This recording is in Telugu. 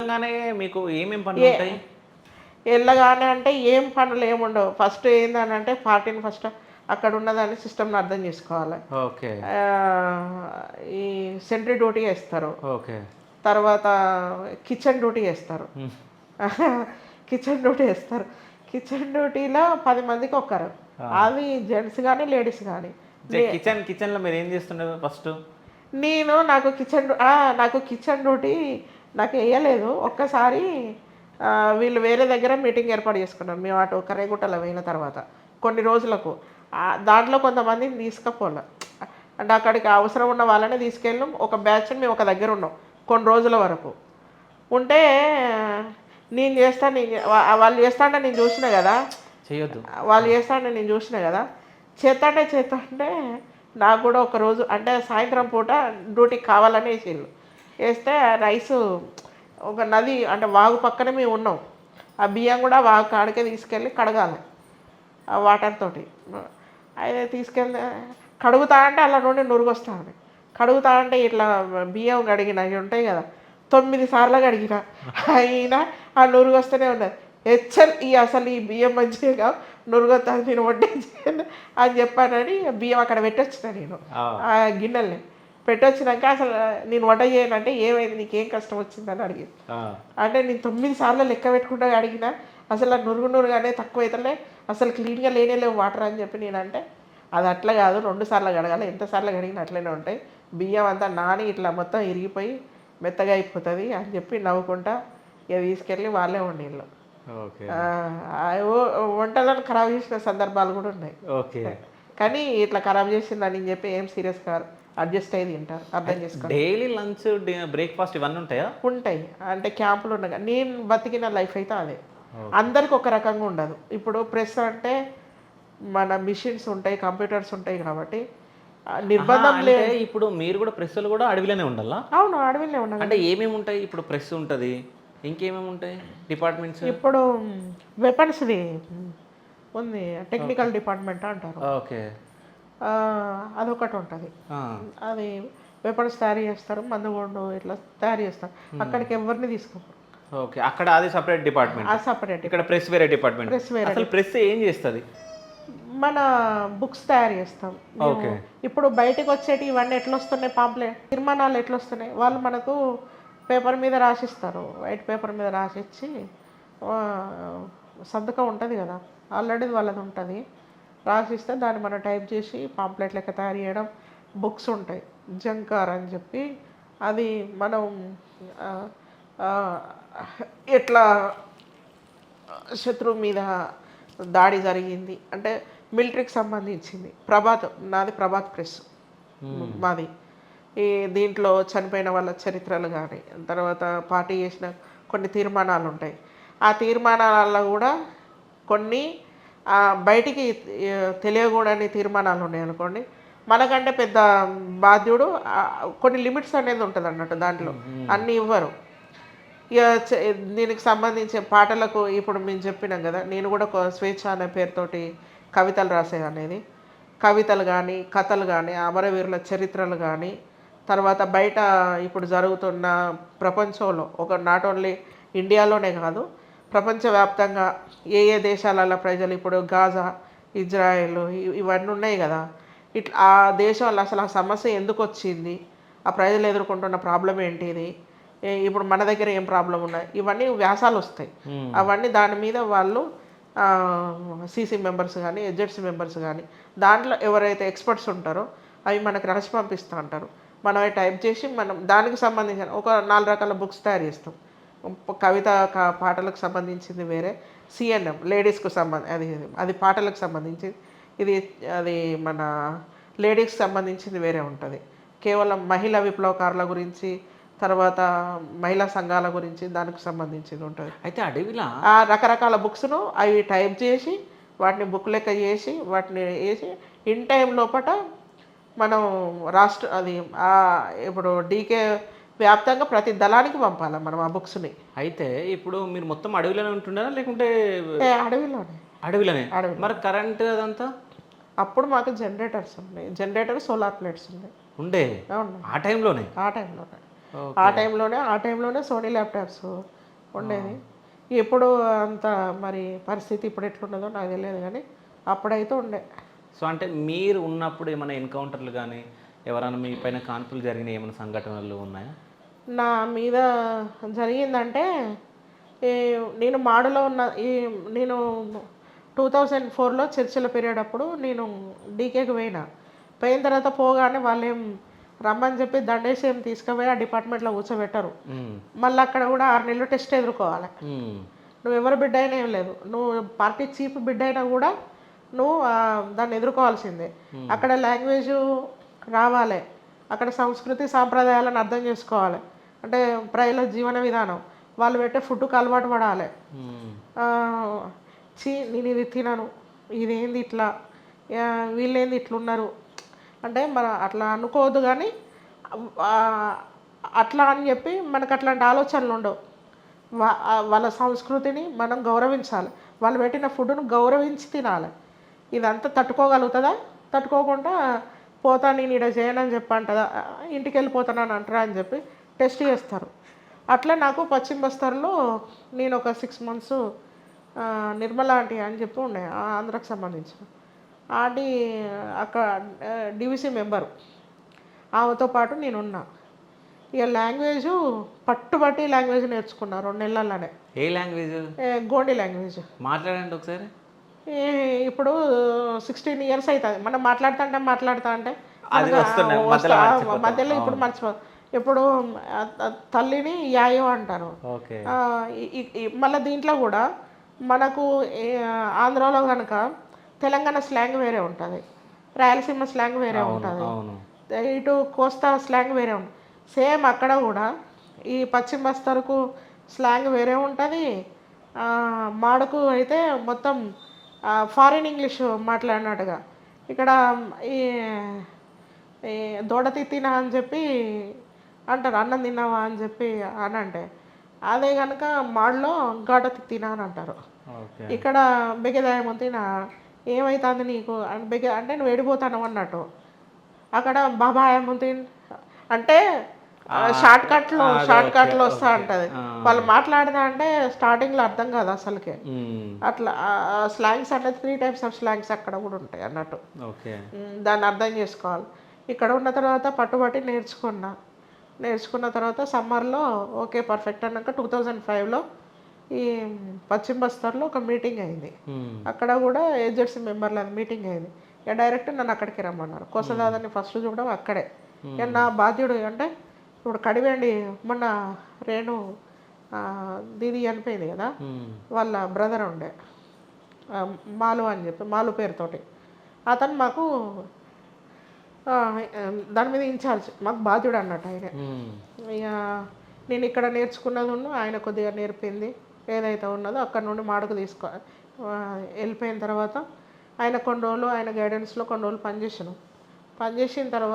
వెళ్ళంగానే మీకు ఏమేం ఏ పనులుంటాయి? వెళ్ళగానే అంటే ఏం పనులు ఏముండవు. ఫస్ట్ ఏందనంటే పార్టీని ఫస్ట్ అక్కడ ఉన్నదాన్ని సిస్టమ్‌ని అర్థం చేసుకోవాలి. ఓకే. ఈ సెంట్రీ డ్యూటీ ఏస్తారు. ఓకే. తర్వాత కిచెన్ డ్యూటీ ఏస్తారు. హ్మ్. కిచెన్ డ్యూటీ ఏస్తారు. కిచెన్ డ్యూటీలో 10 మందికి ఒకరు. ఆ! అది జెంట్స్ గానీ, లేడీస్ గానీ. నే కిచెన్‌లో మీరేం చేస్తుండేవారు ఫస్టు? నేను నాకు కిచెన్ డ్యూటీ నాకెయ్యలేదు. ఒక్కసారి వీళ్ళు వేరే దగ్గర మీటింగ్ ఏర్పాటు చేసుకున్నాం. మేము అటు కర్రేగుట్టలో పోయిన తర్వాత కొన్ని రోజులకు. దాంట్లో కొంతమందిని తీసుకపోలే. అంటే అక్కడికి అవసరం ఉన్న వాళ్ళనే తీసుకెళ్ళాం. ఒక బ్యాచ్‌ని మేము ఒక దగ్గర ఉన్నాం కొన్ని రోజుల వరకు. ఉంటే నేను చేస్తా నేను వాళ్ళు చేస్తాంటే నేను చూసిన కదా! చెయ్యొద్దు. వాళ్ళు చేస్తాంటే నేను చూసిన కదా! చేత్తాంటే నాకు కూడా ఒకరోజు అంటే సాయంత్రం పూట డ్యూటీకి కావాలని ఏసిర్రు. ఏస్తే రైసు ఒక నది అంటే వాగు పక్కనే మేము ఉన్నాం. ఆ బియ్యం కూడా వాగు కాడికే తీసుకెళ్ళి కడగాలి. ఆ వాటర్ తోటి. అయితే తీసుకెళ్ళి కడుగుతా అంటే అలా నుండి నురుగొస్తాంది. కడుగుతా అంటే ఇట్లా బియ్యం కడిగినవి ఉంటాయి కదా! 9 సార్లు కడిగిన. అయినా ఆ నురుగొస్తూనే ఉన్నది. అసలు ఈ బియ్యం మంచిగా కావు, నురుగొత్తాంది నేను వడ్డించను అని చెప్పానని బియ్యం అక్కడ పెట్టొచ్చిన నేను. ఆ! ఆ గిన్నెల్ని. పెట్టొచ్చినాక అసలు నేను వంట చేయనంటే ఏమైంది నీకేం కష్టం వచ్చిందని అడిగింది. ఆ! అంటే నేను 9 సార్లు లెక్క పెట్టుకుంటా కడిగినా అసలు ఆ నురుగు నురుగనే తక్కువైతలే, అసలు క్లీన్‌గా లేనే లేవు వాటర్ అని చెప్పి నేనంటే, అది అట్లా కాదు 2 సార్లు కడగాలి. ఎంత సార్లు కడిగినా అట్లనే ఉంటాయి. బియ్యం అంతా నాని ఇట్లా మొత్తం ఇరిగిపోయి మెత్తగా అయిపోతది అని చెప్పి నవ్వుకుంటా ఇక తీసుకెళ్ళి వాళ్ళే వండిళ్ళు. ఓకే. వంటలను ఖరాబ్ చేసిన సందర్భాలు కూడా ఉన్నాయి. ఓకే. కానీ ఇట్లా ఖరాబ్ చేసిందని చెప్పి ఏం సీరియస్ కారు. అడ్జస్ట్ అయ్యి తింటారు. అర్థం చేసుకోండి. డైలీ లంచ్, బ్రేక్‌ఫాస్ట్ ఇవన్నీ ఉంటాయా? ఉంటాయి. అంటే క్యాంపులు ఉండగా నేను బతికిన లైఫ్ అయితే అదే. ఓకే. అందరికి ఒక రకంగా ఉండదు. ఇప్పుడు ప్రెస్ అంటే మన మిషన్స్ ఉంటాయి, కంప్యూటర్స్ ఉంటాయి కాబట్టి ఆహా! నిర్బంధం అంటే ఇప్పుడు మీరు గూడా ప్రెస్‌లు గూడా అడవిలోనే ఉండాలా? అవును. అడవిలోనే ఉన్నా అంటే కదా! ఏమేమి ఉంటాయి? ఇప్పుడు ప్రెస్ ఉంటది. ఇంకేమేమి ఉంటాయి డిపార్ట్‌మెంట్స్? ఇప్పుడు వెపన్స్‌ది ఉంది. ఓకే. టెక్నికల్ డిపార్ట్మెంట్ అంటారు. ఓకే. అదొకటి ఉంటది. ఆ! అది వెపన్స్ తయారు చేస్తారు. మందుగుండు ఇట్లా తయారు చేస్తారు. అక్కడికి ఎవరిని తీసుకోపోరు. ఓకే. అక్కడ అది సెపరేట్ డిపార్ట్‌మెంట్. ఆ సెపరేట్ ఇక్కడ ప్రెస్ వేరే డిపార్ట్‌మెంట్. ప్రెస్ వేరే అసలు ప్రెస్ ఏం చేస్తది? మన బుక్స్ తయారు చేస్తాం. మేము ఓకే. ఇప్పుడు బయటకు వచ్చేటివి ఇవన్నీ ఎట్లొస్తున్నాయి తీర్మానాలు ఎట్లొస్తున్నాయి? వాళ్ళు మనకు పేపర్ మీద రాసిస్తారు. వైట్ పేపర్ మీద రాసిచ్చి సంతకం ఉంటది కదా! ఆల్రెడీ వాళ్ళది ఉంటది. రాసిస్తే దాన్ని మనం టైప్ చేసి పాంప్లెట్ లెక్క తయారు చేయడం. బుక్స్ ఉంటాయి. జంకార్ అని చెప్పి అది మనం ఆహ్, ఆహ్, ఎట్లా శత్రువు మీద దాడి జరిగింది అంటే మిలిటరీకి సంబంధించింది. నాది ప్రభాత్ ప్రెస్ మాది. ఈ దీంట్లో చనిపోయిన వాళ్ళ చరిత్రలు కానీ తర్వాత పార్టీ చేసిన కొన్ని తీర్మానాలు ఉంటాయి. ఆ తీర్మానాలలో కూడా కొన్ని బయటికి తెలియకూడని తీర్మానాలు ఉన్నాయి అనుకోండి. మనకంటే పెద్ద బాధ్యుడు కొన్ని లిమిట్స్ అనేది ఉంటుంది అన్నట్టు దాంట్లో అన్నీ ఇవ్వరు. ఇక దీనికి సంబంధించిన పాటలకు ఇప్పుడు మేము చెప్పినాం కదా! నేను కూడా స్వేచ్ఛ అనే పేరుతోటి కవితలు రాసేదనేది. కవితలు కానీ, కథలు కానీ, అమరవీరుల చరిత్రలు కానీ, తర్వాత బయట ఇప్పుడు జరుగుతున్న ప్రపంచంలో నాట్ ఓన్లీ ఇండియాలోనే కాదు, ప్రపంచవ్యాప్తంగా ఏ ఏ దేశాలలో ప్రజలు ఇప్పుడు గాజా, ఇజ్రాయెల్ ఇవన్నీ ఉన్నాయి కదా! ఇట్లా ఆ దేశంలో అసలు ఆ సమస్య ఎందుకొచ్చింది? ఆ ప్రజలు ఎదుర్కొంటున్న ప్రాబ్లమ్ ఏంటిది? ఇప్పుడు మన దగ్గర ఏం ప్రాబ్లం ఉన్నాయి? ఇవన్నీ వ్యాసాలొస్తాయి. అవన్నీ దాని మీద వాళ్ళు సీసీ మెంబర్స్ కానీ, ఎజెడ్సీ మెంబర్స్ కానీ, దాంట్లో ఎవరైతే ఎక్స్పర్ట్స్ ఉంటారో అవి మనకు రాసి పంపిస్తూ ఉంటారు. మనం అవి టైప్ చేసి మనం దానికి సంబంధించిన ఒక 4 రకాల బుక్స్ తయారు చేస్తాం. పాటలకు సంబంధించింది వేరే, సీఎన్ఎం లేడీస్‌కు అది అది పాటలకు సంబంధించింది. ఇది అది మన లేడీస్‌కి సంబంధించింది వేరే ఉంటది. కేవలం మహిళా విప్లవకారుల గురించి, తర్వాత మహిళా సంఘాల గురించి దానికి సంబంధించింది ఉంటుంది. అయితే అడవిలా ఆ రకరకాల బుక్స్‌ను అవి టైప్ చేసి, వాటిని బుక్ లెక్క చేసి, వాటిని ఏసి ఇన్ టైమ్ లోపట మనం అది ఇప్పుడు డీకే వ్యాప్తంగా ప్రతి దళానికి పంపాలి మనం ఆ బుక్స్‌ని. అయితే ఇప్పుడు మీరు మొత్తం అడవిలోనే ఉంటుండేనా? లేకుంటే అడవిలోనే. అడవిలోనే? అడవిలో. మరి కరెంట్ అదంతా? అప్పుడు మాకు జనరేటర్స్ ఉన్నాయి. సోలార్ ప్లేట్స్ ఉన్నాయి. ఉండే. అవును. ఆ టైంలోనే? ఆ టైంలోనే. ఓకే. ఆ టైంలోనే సోనీ ల్యాప్‌టాప్స్ ఉండేది. ఎప్పుడు అంత మరి పరిస్థితి ఇప్పుడు ఎట్లున్నదో నాకు తెలియదు కానీ అప్పుడైతే ఉండే. సో అంటే మీరు ఉన్నప్పుడు ఏమైనా ఎన్కౌంటర్లు కానీ ఎవరైనా మీ పైన కాన్పులు జరిగిన ఏమైనా సంఘటనలు ఉన్నాయా? నా మీద జరిగిందంటే ఈ నేను మాడులో ఉన్న నేను 2004లో చర్చల పీరియడ్ అప్పుడు నేను డీకేకి పోయిన తర్వాత పోగానే వాళ్ళేం రమ్మని చెప్పి దండేసి ఏం తీసుకుపోయి ఆ డిపార్ట్మెంట్లో కూర్చోబెట్టరు. మళ్ళీ అక్కడ కూడా 6 నెలలు టెస్ట్ ఎదుర్కోవాలి. నువ్వు ఎవరి బిడ్డ అయినా ఏం లేదు, నువ్వు పార్టీ చీఫ్ బిడ్డ అయినా కూడా నువ్వు దాన్ని ఎదుర్కోవాల్సిందే. అక్కడ లాంగ్వేజ్ రావాలి, అక్కడ సంస్కృతి సాంప్రదాయాలను అర్థం చేసుకోవాలి, అంటే ప్రజల జీవన విధానం, వాళ్ళు పెట్టే ఫుడ్కి అలవాటు పడాలి. నేను ఇది తినను, ఇదేంది ఇట్లా, వీళ్ళేంది ఇట్లున్నారు అంటే మన అట్లా అనుకోవద్దు. కానీ అట్లా అని చెప్పి మనకు అట్లాంటి ఆలోచనలు ఉండవు. వాళ్ళ సంస్కృతిని మనం గౌరవించాలి, వాళ్ళు పెట్టిన ఫుడ్ను గౌరవించి తినాలి. ఇదంతా తట్టుకోగలుగుతుందా? తట్టుకోకుండా పోతా నేను ఇక్కడ చేయనని చెప్పి అంటదా, ఇంటికి వెళ్ళిపోతానని అంటారా అని చెప్పి టెస్ట్ చేస్తారు. అట్లా నాకు పశ్చిమ బస్తర్లో నేను ఒక 6 months నిర్మల ఆంటీ అని చెప్పి ఉండే, ఆంధ్రాకి సంబంధించిన ఆంటీ అక్కడ డివిసి మెంబరు, ఆమెతో పాటు నేనున్నా. ఇక లాంగ్వేజ్ పట్టుబట్టి లాంగ్వేజ్ నేర్చుకున్నా 2 నెలల్లోనే. ఏ లాంగ్వేజ్? గోండి లాంగ్వేజ్. మాట్లాడండి ఒకసారి. ఇప్పుడు 16 years అవుతుంది మనం మాట్లాడుతా అంటే మధ్యలో ఇప్పుడు మర్చిపో. ఇప్పుడు తల్లిని యాయో అంటారు. మళ్ళీ దీంట్లో కూడా మనకు ఆంధ్రాలో కనుక తెలంగాణ స్లాంగ్ వేరే ఉంటుంది, రాయలసీమ స్లాంగ్ వేరే ఉంటుంది, ఇటు కోస్తా స్లాంగ్ వేరే ఉంటుంది. సేమ్ అక్కడ కూడా ఈ పశ్చిమ బస్తర్కు స్లాంగ్ వేరే ఉంటుంది, మాడకు అయితే మొత్తం ఫారిన్ ఇంగ్లీష్ మాట్లాడినట్టుగా. ఇక్కడ ఈ దూడ తిత్తినా అని చెప్పి అంటారు, అన్నం తిన్నావా అని చెప్పి అని అంటే అదే కనుక మాడలో గాడ తిత్తినా అని అంటారు. ఇక్కడ బెగదాయమంతినా ఏమవుతుంది నీకు అంటే నువ్వు ఎడిపోతాను అన్నట్టు. అక్కడ బాబాయమంతి అంటే షార్ట్ కట్లో వస్తా ఉంటుంది. వాళ్ళు మాట్లాడదా అంటే స్టార్టింగ్లో అర్థం కాదు అసలుకే. అట్లా స్లాంగ్స్ అంటే 3 types ఆఫ్ స్లాంగ్స్ అక్కడ కూడా ఉంటాయి అన్నట్టు. దాన్ని అర్థం చేసుకోవాలి. ఇక్కడ ఉన్న తర్వాత పట్టుబట్టి నేర్చుకున్న తర్వాత సమ్మర్లో ఓకే పర్ఫెక్ట్ అన్నాక 2005లో ఈ పశ్చిమ బస్తర్లో ఒక మీటింగ్ అయింది. అక్కడ కూడా ఏజెడ్సీ మెంబర్ల మీటింగ్ అయింది. ఇక డైరెక్ట్ నన్ను అక్కడికి రమ్మన్నారు. కోసదాదని ఫస్ట్ చూడడం అక్కడే. ఇక నా బాధ్యుడు అంటే ఇప్పుడు కడివేండి మొన్న రేణు దీది చనిపోయింది కదా, వాళ్ళ బ్రదర్ ఉండే మాలు అని చెప్పి, మాలు పేరుతోటి అతను మాకు దాని మీద ఇన్ఛార్జ్, మాకు బాధ్యుడు అన్నట్టు ఆయన. ఇక నేను ఇక్కడ నేర్చుకున్నది ఆయన కొద్దిగా నేర్పింది ఏదైతే ఉన్నదో అక్కడ నుండి మాడకు వెళ్ళిపోయిన తర్వాత ఆయన కొన్ని రోజులు ఆయన గైడెన్స్లో కొన్ని రోజులు పనిచేసిన తర్వాత